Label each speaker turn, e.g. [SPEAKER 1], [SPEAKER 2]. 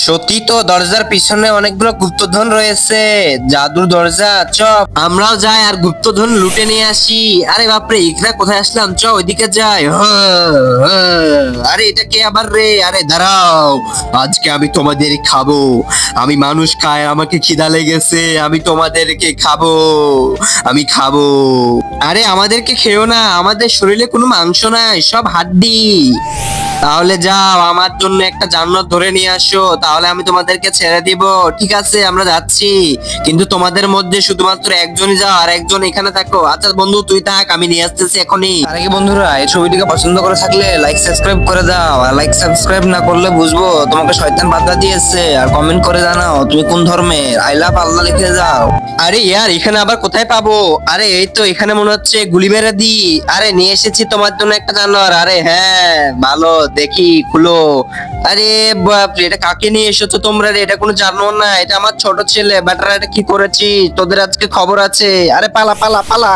[SPEAKER 1] সত্যি তো দরজার পিছনে অনেকগুলো গুপ্তধন রয়েছে, জাদুর দরজা। চ আমরাও যাই আর গুপ্তধন লুটে নিয়ে আসি। আরে বাপরে, এখানে কোথায় আসলাম? চ ওইদিকে যাই। আরে এটা কে আবার রে? আরে দাঁড়াও, আজকে আমি তোমাদের খাবো। আমি মানুষ খাই, আমাকে খিদা লেগেছে, আমি তোমাদেরকে খাবো। আমি খাবো। আরে আমাদেরকে খেও না, আমাদের শরীরে কোনো মাংস নাই, সব হাড্ডি। তাহলে যাও আমার জন্য একটা জান্নাত ধরে নিয়ে আসো, তাহলে আমি তোমাদেরকে ছেড়ে দিব। ঠিক আছে, আমরা যাচ্ছি, কিন্তু তোমাদের মধ্যে শুধুমাত্র একজনই যাও আর একজন এখানে থাকো। আচ্ছা বন্ধু, তুই থাক, আমি নিয়ে আসতেছি এখনই। তার আগে বন্ধুরা, এই ছবিটিকে পছন্দ করে থাকলে লাইক সাবস্ক্রাইব করে দাও, আর লাইক সাবস্ক্রাইব না করলে বুঝবো তোমাকে শয়তান বাধা দিয়েছে। আর কমেন্ট করে জানাও তুমি কোন ধর্মের। আই লাভ আল্লাহ লিখে যাও। আরে ইয়ার, এখানে আবার কোথায় পাবো? আরে এই তো এখানে, মনে হচ্ছে গুলি মেরে দি। আরে নিয়ে এসেছি তোমার জন্য একটা জানোয়ার। আরে হ্যাঁ, ভালো, দেখি খুলো। আরে বাপরে, এটা কাকে নিয়ে এসেছো তোমরা রে? এটা কোনো জানোয়ার না, এটা আমার ছোট ছেলে। বেটারা এটা কি করেছি, তোদের আজকে খবর আছে। আরে পালা পালা পালা।